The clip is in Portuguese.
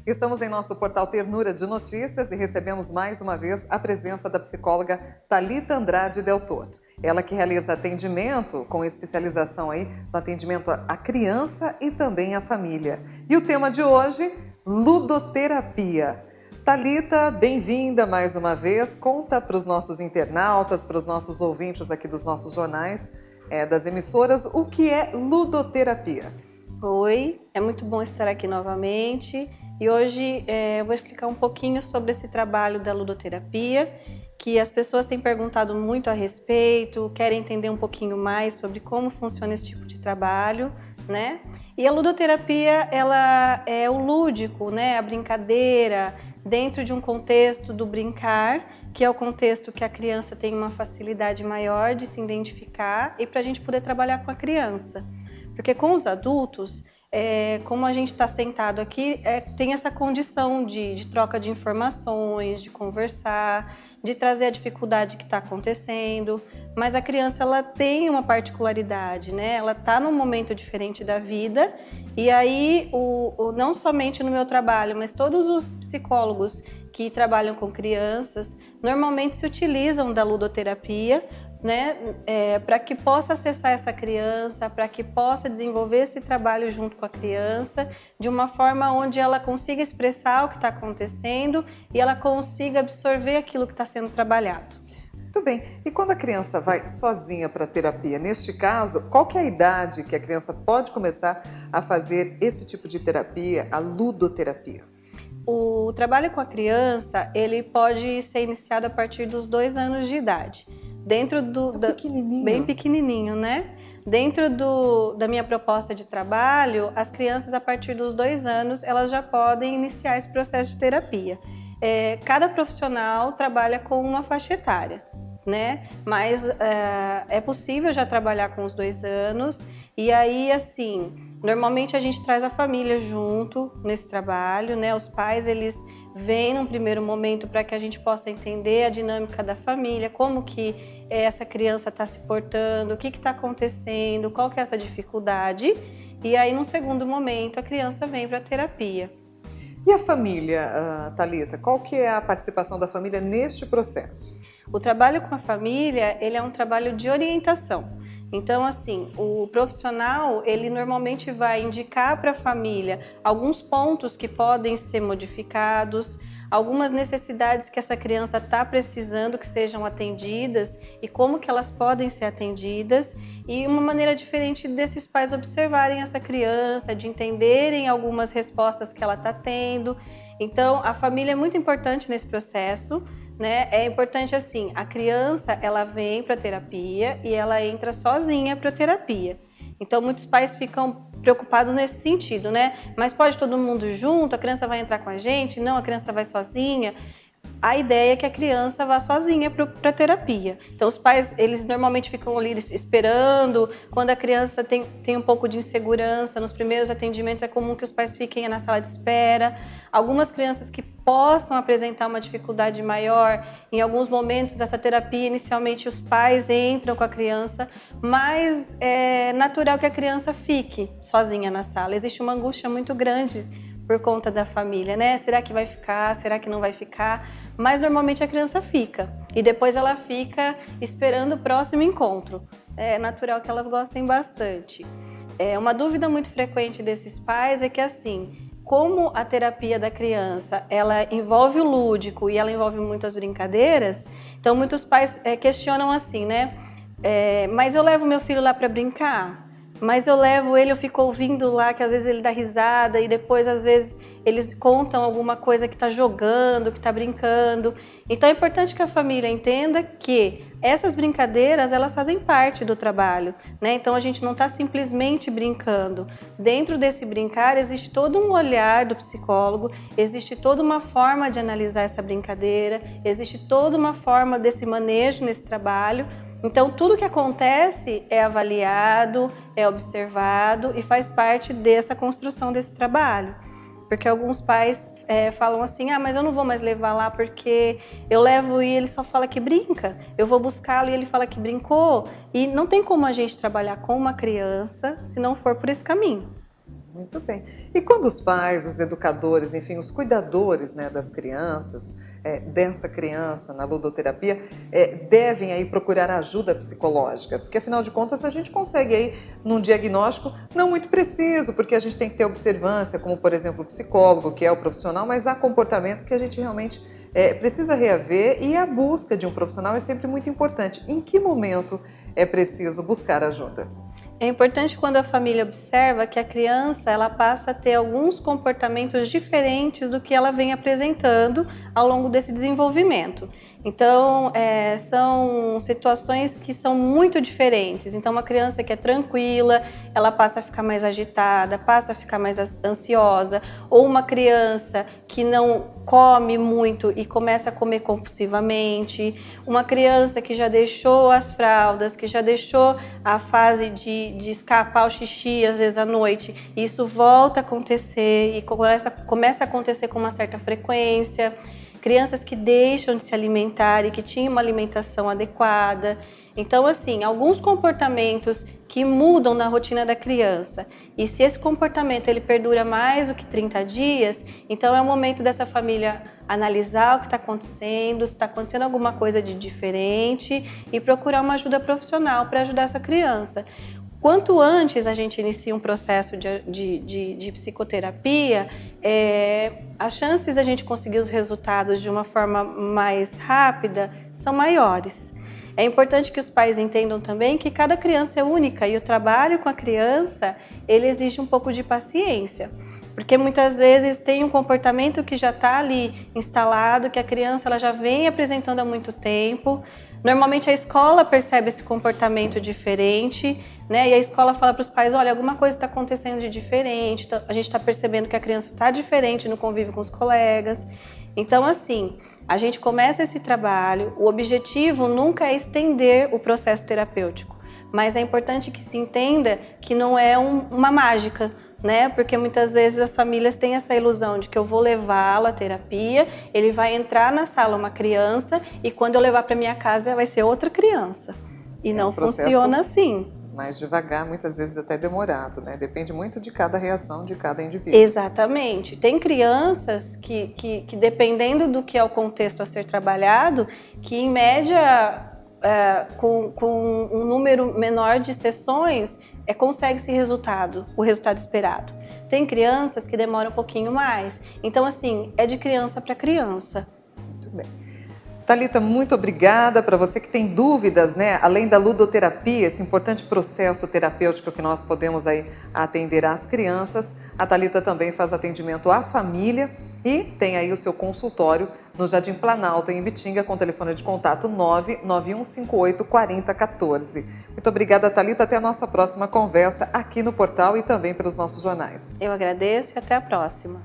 Estamos em nosso portal Ternura de Notícias e recebemos mais uma vez a presença da psicóloga Thalita Andrade Del Toto. Ela que realiza atendimento com especialização aí no atendimento à criança e também à família. E o tema de hoje, ludoterapia. Thalita, bem-vinda mais uma vez. Conta para os nossos internautas, para os nossos ouvintes aqui dos nossos jornais, das emissoras, o que é ludoterapia. Oi, é muito bom estar aqui novamente e hoje eu vou explicar um pouquinho sobre esse trabalho da ludoterapia, que as pessoas têm perguntado muito a respeito, querem entender um pouquinho mais sobre como funciona esse tipo de trabalho, né? E a ludoterapia, ela é o lúdico, né? A brincadeira, dentro de um contexto do brincar, que é o contexto que a criança tem uma facilidade maior de se identificar e para a gente poder trabalhar com a criança. Porque com os adultos, como a gente está sentado aqui, tem essa condição de troca de informações, de conversar, de trazer a dificuldade que está acontecendo, mas a criança ela tem uma particularidade, né? Ela está num momento diferente da vida e aí, não somente no meu trabalho, mas todos os psicólogos que trabalham com crianças, normalmente se utilizam da ludoterapia, né, para que possa acessar essa criança, para que possa desenvolver esse trabalho junto com a criança, de uma forma onde ela consiga expressar o que está acontecendo e ela consiga absorver aquilo que está sendo trabalhado. Muito bem. E quando a criança vai sozinha para a terapia, neste caso, qual que é a idade que a criança pode começar a fazer esse tipo de terapia, a ludoterapia? O trabalho com a criança, ele pode ser iniciado a partir dos 2 anos de idade. Dentro Pequenininho. Bem pequenininho, né? Dentro da minha proposta de trabalho, as crianças a partir dos 2 anos, elas já podem iniciar esse processo de terapia. Cada profissional trabalha com uma faixa etária, né? Mas é possível já trabalhar com os 2 anos e aí, assim, normalmente a gente traz a família junto nesse trabalho, né? Os pais, eles vêm num primeiro momento para que a gente possa entender a dinâmica da família, como que essa criança está se portando, o que está acontecendo, qual que é essa dificuldade. E aí, num segundo momento, a criança vem para a terapia. E a família, Thalita, qual que é a participação da família neste processo? O trabalho com a família, ele é um trabalho de orientação. Então, assim, o profissional, ele normalmente vai indicar para a família alguns pontos que podem ser modificados, algumas necessidades que essa criança está precisando que sejam atendidas e como que elas podem ser atendidas e uma maneira diferente desses pais observarem essa criança, de entenderem algumas respostas que ela está tendo. Então, a família é muito importante nesse processo, né? É importante assim, a criança ela vem para a terapia e ela entra sozinha para a terapia. Então muitos pais ficam preocupados nesse sentido, né? Mas pode todo mundo junto? A criança vai entrar com a gente? Não, a criança vai sozinha. A ideia é que a criança vá sozinha para a terapia. Então os pais, eles normalmente ficam ali esperando. Quando a criança tem um pouco de insegurança, nos primeiros atendimentos é comum que os pais fiquem na sala de espera. Algumas crianças que possam apresentar uma dificuldade maior, em alguns momentos dessa terapia, inicialmente os pais entram com a criança, mas é natural que a criança fique sozinha na sala. Existe uma angústia muito grande por conta da família, né? Será que vai ficar? Será que não vai ficar? Mas normalmente a criança fica e depois ela fica esperando o próximo encontro. É natural que elas gostem bastante. Uma dúvida muito frequente desses pais é que assim, como a terapia da criança, ela envolve o lúdico e ela envolve muitas brincadeiras, então muitos pais questionam assim, né? Mas eu levo meu filho lá para brincar? Mas eu levo ele, eu fico ouvindo lá que às vezes ele dá risada e depois às vezes eles contam alguma coisa que está jogando, que está brincando. Então é importante que a família entenda que essas brincadeiras elas fazem parte do trabalho, né? Então a gente não está simplesmente brincando. Dentro desse brincar existe todo um olhar do psicólogo, existe toda uma forma de analisar essa brincadeira, existe toda uma forma desse manejo nesse trabalho. Então, tudo que acontece é avaliado, é observado e faz parte dessa construção desse trabalho. Porque alguns pais falam assim, mas eu não vou mais levar lá porque eu levo e ele só fala que brinca. Eu vou buscá-lo e ele fala que brincou. E não tem como a gente trabalhar com uma criança se não for por esse caminho. Muito bem. E quando os pais, os educadores, enfim, os cuidadores, né, das crianças, dessa criança na ludoterapia, devem aí procurar ajuda psicológica? Porque afinal de contas a gente consegue aí num diagnóstico não muito preciso, porque a gente tem que ter observância, como por exemplo o psicólogo, que é o profissional, mas há comportamentos que a gente realmente precisa reaver e a busca de um profissional é sempre muito importante. Em que momento é preciso buscar ajuda? É importante quando a família observa que a criança ela passa a ter alguns comportamentos diferentes do que ela vem apresentando ao longo desse desenvolvimento. Então, são situações que são muito diferentes. Então, uma criança que é tranquila, ela passa a ficar mais agitada, passa a ficar mais ansiosa, ou uma criança que não come muito e começa a comer compulsivamente, uma criança que já deixou as fraldas, que já deixou a fase de escapar o xixi às vezes à noite, e isso volta a acontecer e começa a acontecer com uma certa frequência. Crianças que deixam de se alimentar e que tinham uma alimentação adequada. Então, assim, alguns comportamentos que mudam na rotina da criança. E se esse comportamento ele perdura mais do que 30 dias, então é o momento dessa família analisar o que está acontecendo, se está acontecendo alguma coisa de diferente e procurar uma ajuda profissional para ajudar essa criança. Quanto antes a gente inicia um processo de psicoterapia, as chances de a gente conseguir os resultados de uma forma mais rápida são maiores. É importante que os pais entendam também que cada criança é única e o trabalho com a criança, ele exige um pouco de paciência. Porque muitas vezes tem um comportamento que já está ali instalado, que a criança ela já vem apresentando há muito tempo. Normalmente a escola percebe esse comportamento diferente, né? E a escola fala para os pais, olha, alguma coisa está acontecendo de diferente, a gente está percebendo que a criança está diferente no convívio com os colegas. Então, assim, a gente começa esse trabalho, o objetivo nunca é estender o processo terapêutico, mas é importante que se entenda que não é uma mágica, né? Porque muitas vezes as famílias têm essa ilusão de que eu vou levá-lo à terapia, ele vai entrar na sala uma criança e quando eu levar para minha casa vai ser outra criança. E não funciona assim. Mais devagar, muitas vezes até demorado, né? Depende muito de cada reação de cada indivíduo. Exatamente. Tem crianças que dependendo do que é o contexto a ser trabalhado, que em média com um número menor de sessões consegue esse resultado, o resultado esperado. Tem crianças que demoram um pouquinho mais. Então, assim, é de criança para criança. Muito bem. Thalita, muito obrigada. Para você que tem dúvidas, né? Além da ludoterapia, esse importante processo terapêutico que nós podemos aí atender às crianças, a Thalita também faz atendimento à família e tem aí o seu consultório no Jardim Planalto, em Ibitinga, com telefone de contato 991584014. Muito obrigada, Thalita. Até a nossa próxima conversa aqui no portal e também pelos nossos jornais. Eu agradeço e até a próxima.